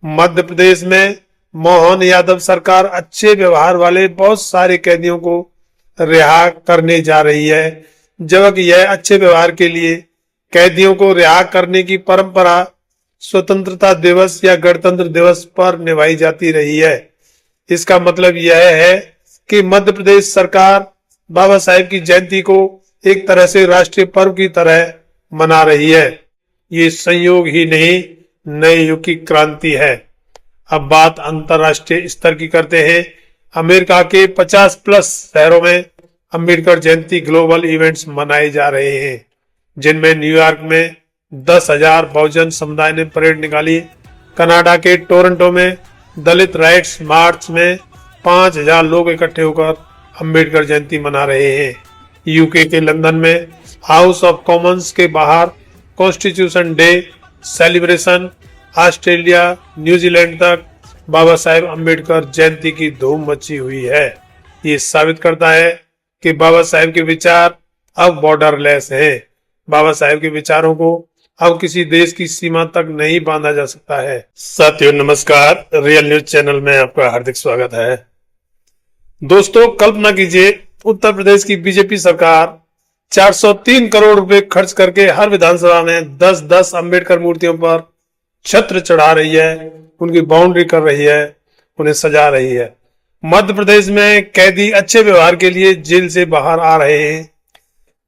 मध्य प्रदेश में मोहन यादव सरकार अच्छे व्यवहार वाले बहुत सारे कैदियों को रिहा करने जा रही है। जबकि यह अच्छे व्यवहार के लिए कैदियों को रिहा करने की परंपरा स्वतंत्रता दिवस या गणतंत्र दिवस पर निभाई जाती रही है। इसका मतलब यह है कि मध्य प्रदेश सरकार बाबा साहेब की जयंती को एक तरह से राष्ट्रीय पर्व की तरह मना रही है। ये संयोग ही नहीं, नए युग की क्रांति है। अब बात अंतरराष्ट्रीय स्तर की करते हैं। अमेरिका के 50 प्लस शहरों में अंबेडकर जयंती ग्लोबल इवेंट्स मनाए जा रहे हैं, जिनमें न्यूयॉर्क में 10,000 बहुजन समुदाय ने परेड निकाली। कनाडा के टोरंटो में दलित राइट्स मार्च में 5,000 लोग इकट्ठे होकर अंबेडकर जयंती मना रहे हैं। यूके के लंदन में हाउस ऑफ कॉमन्स के बाहर constitution day celebration. Australia, New Zealand तक बाबा साहेब अंबेडकर जयंती की धूम मची हुई है। ये साबित करता है कि बाबा साहेब के विचार अब बॉर्डरलेस हैं। बाबा साहेब के विचारों को अब किसी देश की सीमा तक नहीं बांधा जा सकता है। साथियों नमस्कार, रियल न्यूज चैनल में आपका हार्दिक स्वागत है। दोस्तों, कल्पना कीजिए उत्तर प्रदेश की बीजेपी सरकार 403 करोड़ रुपए खर्च करके हर विधानसभा में 10-10 अंबेडकर मूर्तियों पर छत्र चढ़ा रही है, उनकी बाउंड्री कर रही है, उन्हें सजा रही है। मध्य प्रदेश में कैदी अच्छे व्यवहार के लिए जेल से बाहर आ रहे हैं।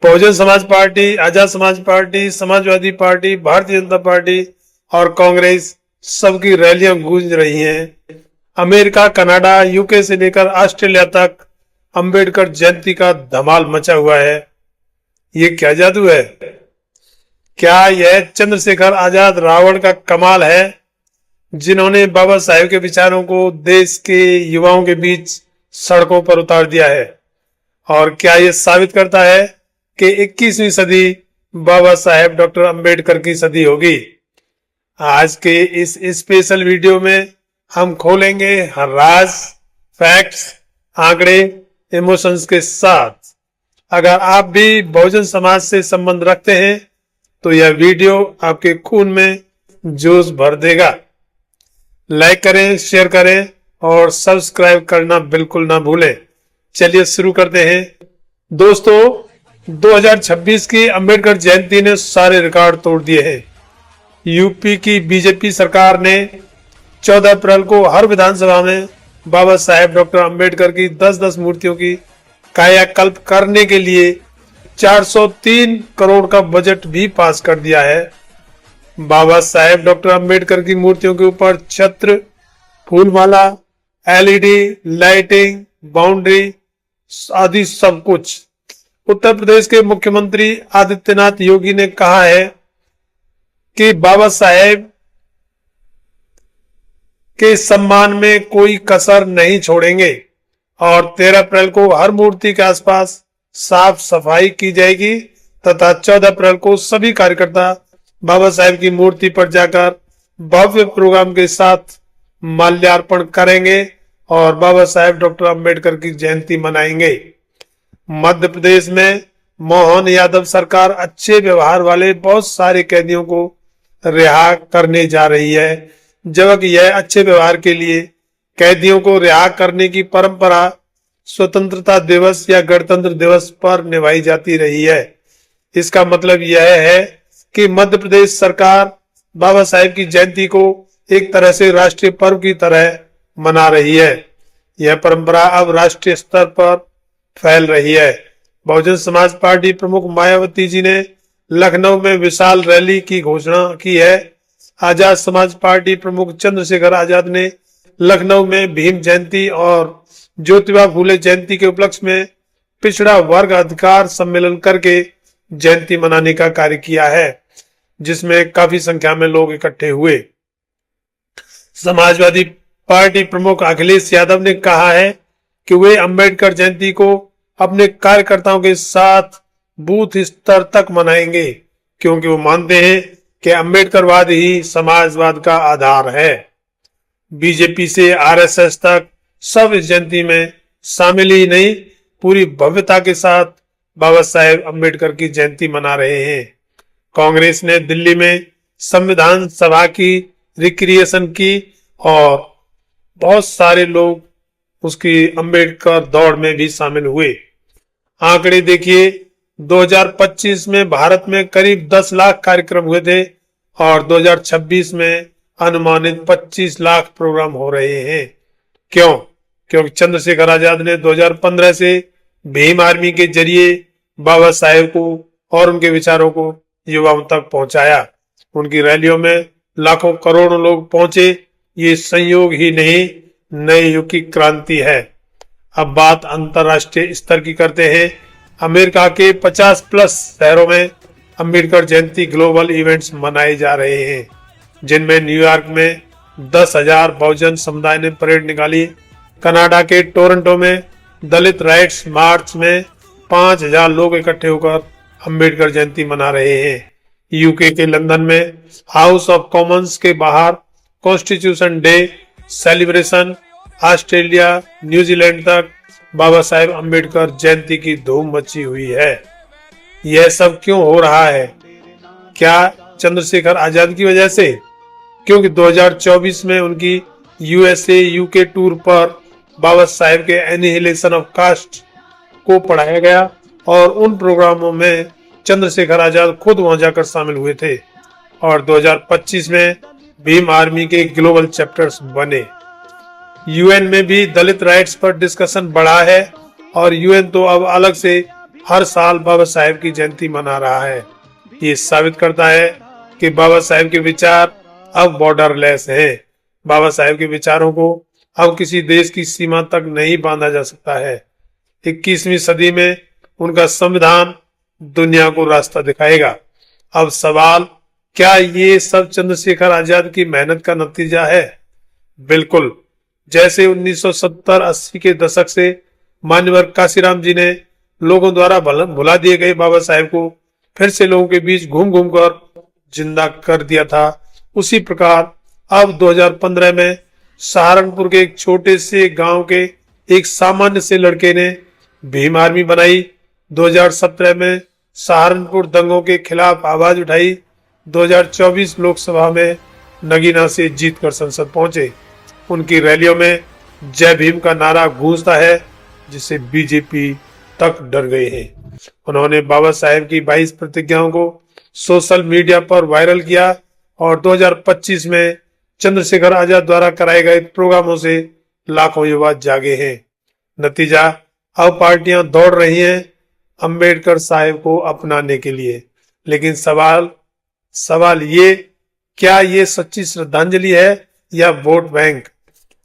Bahujan Samaj party, Azad Samaj party, Samajwadi party, Bharatiya Janata party और कांग्रेस सबकी रैलियां गूंज रही हैं। अमेरिका, कनाडा, यूके से लेकर ऑस्ट्रेलिया तक अंबेडकर जयंती का धमाल मचा हुआ है। ये क्या जादू है? क्या यह चंद्रशेखर आजाद रावण का कमाल है, जिन्होंने बाबा साहेब के विचारों को देश के युवाओं के बीच सड़कों पर उतार दिया है? और क्या यह साबित करता है कि 21वीं सदी बाबा साहेब डॉक्टर अंबेडकर की सदी होगी? आज के इस स्पेशल वीडियो में हम खोलेंगे हर राज, फैक्ट्स, आंकड़े, इमोशंस के साथ। अगर आप भी बहुजन समाज से संबंध रखते हैं तो यह वीडियो आपके खून में जोश भर देगा। लाइक करें, शेयर करें और सब्सक्राइब करना बिल्कुल ना भूलें। चलिए शुरू करते हैं। दोस्तों, 2026 की अंबेडकर जयंती ने सारे रिकॉर्ड तोड़ दिए हैं। यूपी की बीजेपी सरकार ने 14 अप्रैल को हर विधानसभा में बाबा साहेब डॉक्टर अंबेडकर की 10-10 मूर्तियों की कायाकल्प करने के लिए 403 करोड़ का बजट भी पास कर दिया है। बाबा साहेब डॉक्टर अंबेडकर की मूर्तियों के ऊपर छत्र, फूलमाला, एलईडी लाइटिंग, बाउंड्री आदि सब कुछ। उत्तर प्रदेश के मुख्यमंत्री आदित्यनाथ योगी ने कहा है कि बाबा साहेब के सम्मान में कोई कसर नहीं छोड़ेंगे और 13 अप्रैल को हर मूर्ति के आसपास साफ सफाई की जाएगी तथा 14 अप्रैल को सभी कार्यकर्ता बाबा साहेब की मूर्ति पर जाकर भव्य प्रोग्राम के साथ माल्यार्पण करेंगे और बाबा साहेब डॉक्टर अंबेडकर की जयंती मनाएंगे। मध्य प्रदेश में मोहन यादव सरकार अच्छे व्यवहार वाले बहुत सारे कैदियों को रिहा करने जा रही है। जबकि यह अच्छे व्यवहार के लिए कैदियों को रिहा करने की परंपरा स्वतंत्रता दिवस या गणतंत्र दिवस पर निभाई जाती रही है। इसका मतलब यह है कि मध्य प्रदेश सरकार बाबा साहेब की जयंती को एक तरह से राष्ट्रीय पर्व की तरह मना रही है। यह परंपरा अब राष्ट्रीय स्तर पर फैल रही है। बहुजन समाज पार्टी प्रमुख मायावती जी ने लखनऊ में विशाल रैली की घोषणा की है। आजाद समाज पार्टी प्रमुख चंद्रशेखर आजाद ने लखनऊ में भीम जयंती और ज्योतिबा फूले जयंती के उपलक्ष्य में पिछड़ा वर्ग अधिकार सम्मेलन करके जयंती मनाने का कार्य किया है, जिसमें काफी संख्या में लोग इकट्ठे हुए। समाजवादी पार्टी प्रमुख अखिलेश यादव ने कहा है कि वे अंबेडकर जयंती को अपने कार्यकर्ताओं के साथ बूथ स्तर तक मनाएंगे, क्योंकि वो मानते हैं कि अंबेडकरवाद ही समाजवाद का आधार है। बीजेपी से आरएसएस तक सब इस जयंती में शामिल ही नहीं, पूरी भव्यता के साथ बाबा साहेब अंबेडकर की जयंती मना रहे हैं। कांग्रेस ने दिल्ली में संविधान सभा की रिक्रिएशन की और बहुत सारे लोग उसकी अंबेडकर दौड़ में भी शामिल हुए। आंकड़े देखिए, 2025 में भारत में करीब 10 लाख कार्यक्रम हुए थे और 2026 में अनुमानित 25 लाख प्रोग्राम हो रहे हैं। क्यों? क्योंकि चंद्रशेखर आजाद ने 2015 से भीम आर्मी के जरिए बाबा साहेब को और उनके विचारों को युवाओं तक पहुंचाया। उनकी रैलियों में लाखों करोड़ों लोग पहुंचे। ये संयोग ही नहीं, नए युग की क्रांति है। अब बात अंतरराष्ट्रीय स्तर की करते हैं। अमेरिका के 50 प्लस शहरों में अंबेडकर जयंती ग्लोबल इवेंट्स मनाए जा रहे हैं, जिनमें न्यूयॉर्क में 10,000 बहुजन समुदाय ने परेड निकाली। कनाडा के टोरंटो में दलित राइट्स मार्च में 5,000 लोग इकट्ठे होकर अंबेडकर जयंती मना रहे हैं। यूके के लंदन में हाउस ऑफ कॉमन्स के बाहर constitution day celebration. Australia, New Zealand तक बाबा साहेब अंबेडकर जयंती की धूम मची हुई है। यह सब क्यों हो रहा है? क्या चंद्रशेखर आजाद की वजह से? क्योंकि 2024 में उनकी यूएसए यूके टूर पर बाबा साहेब के एनिहिलेशन ऑफ कास्ट को पढ़ाया गया और उन प्रोग्रामों में चंद्रशेखर आजाद खुद वहां जाकर शामिल हुए थे और 2025 में भीम आर्मी के ग्लोबल चैप्टर्स बने। यूएन में भी दलित राइट्स पर डिस्कशन बढ़ा है और यूएन तो अब अलग से हर साल बाबा साहेब की जयंती मना रहा है। ये साबित करता है कि बाबा साहेब के विचार अब बॉर्डरलेस हैं। बाबा साहेब के विचारों को अब किसी देश की सीमा तक नहीं बांधा जा सकता है। 21वीं सदी में उनका संविधान दुनिया को रास्ता दिखाएगा। अब सवाल, क्या ये सब चंद्रशेखर आजाद की मेहनत का नतीजा है? बिल्कुल। जैसे 1970-80 के दशक से मान्यवर काशीराम जी ने लोगों द्वारा भुला दिए गए बाबा साहेब को फिर से लोगों के बीच घूम घूम कर जिंदा कर दिया था, उसी प्रकार अब 2015 में सहारनपुर के एक छोटे से गांव के एक सामान्य से लड़के ने भीम आर्मी बनाई। 2017 में सहारनपुर दंगों के खिलाफ आवाज उठाई। 2024 लोकसभा में नगीना से जीतकर संसद पहुंचे। उनकी रैलियों में जय भीम का नारा गूंजता है, जिससे बीजेपी तक डर गए हैं। उन्होंने बाबा साहेब की 22 प्रतिज्ञाओं को सोशल मीडिया पर वायरल किया और 2025 में चंद्रशेखर आजाद द्वारा कराए गए प्रोग्रामों से लाखों युवा जागे हैं। नतीजा, अब पार्टियां दौड़ रही हैं अंबेडकर साहेब को अपनाने के लिए। लेकिन सवाल ये, क्या ये सच्ची श्रद्धांजलि है या वोट बैंक?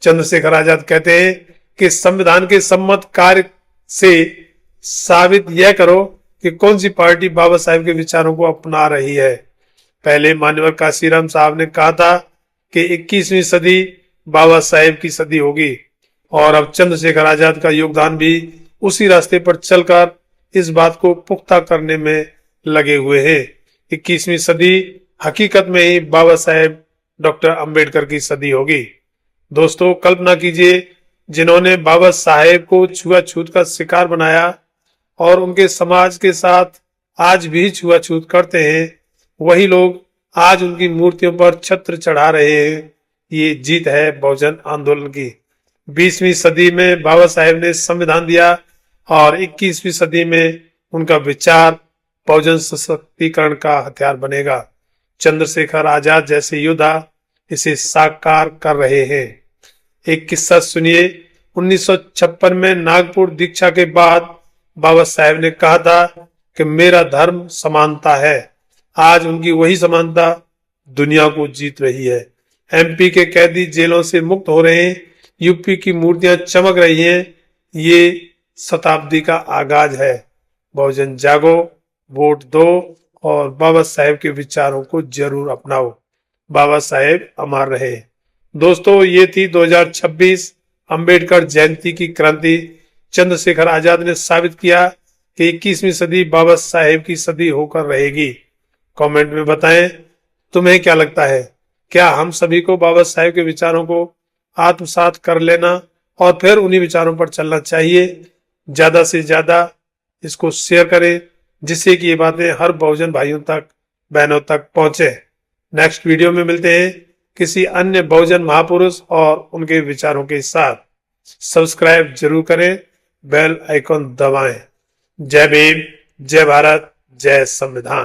चंद्रशेखर आजाद कहते हैं कि संविधान के सम्मत कार्य से साबित यह करो कि कौन सी पार्टी बाबा साहेब के विचारों को अपना रही है। पहले मान्यवर काशीराम साहब ने कहा था कि 21वीं सदी बाबा साहेब की सदी होगी और अब चंद्रशेखर आजाद का योगदान भी उसी रास्ते पर चलकर इस बात को पुख्ता करने में लगे हुए हैं। 21वीं सदी हकीकत में ही बाबा साहेब डॉक्टर अंबेडकर की सदी होगी। दोस्तों, कल्पना कीजिए, जिन्होंने बाबा साहेब को छुआछूत का शिकार बनाया और उनके समाज के साथ आज भी छुआछूत करते हैं, वही लोग आज उनकी मूर्तियों पर छत्र चढ़ा रहे हैं। ये जीत है बहुजन आंदोलन की। 20वीं सदी में बाबा साहेब ने संविधान दिया और 21वीं सदी में उनका विचार बहुजन सशक्तिकरण का हथियार बनेगा। चंद्रशेखर आजाद जैसे योद्धा इसे साकार कर रहे हैं। एक किस्सा सुनिए। 1956 में नागपुर दीक्षा के बाद बाबा साहेब ने कहा था कि मेरा धर्म समानता है। आज उनकी वही समानता दुनिया को जीत रही है। एमपी के कैदी जेलों से मुक्त हो रहे हैं, यूपी की मूर्तियां चमक रही हैं। ये शताब्दी का आगाज है। बहुजन जागो, वोट दो और बाबा साहेब के विचारों को जरूर अपनाओ। बाबा साहेब अमर रहे। दोस्तों, ये थी 2026 अंबेडकर जयंती की क्रांति। चंद्रशेखर आजाद ने साबित किया कि 21वीं सदी बाबा साहेब की सदी होकर रहेगी। कमेंट में बताएं, तुम्हें क्या लगता है? क्या हम सभी को बाबा साहेब के विचारों को आत्मसात कर लेना और फिर उन्हीं विचारों पर चलना चाहिए? ज्यादा से ज्यादा इसको शेयर करें, जिससे कि ये बातें हर बहुजन भाइयों तक, बहनों तक पहुंचे। नेक्स्ट वीडियो में मिलते हैं। किसी अन्य बहुजन महापुरुष और उनके विचारों के साथ। सब्सक्राइब जरूर करें, बेल आइकॉन दबाएं। जय भीम, जय भारत, जय संविधान।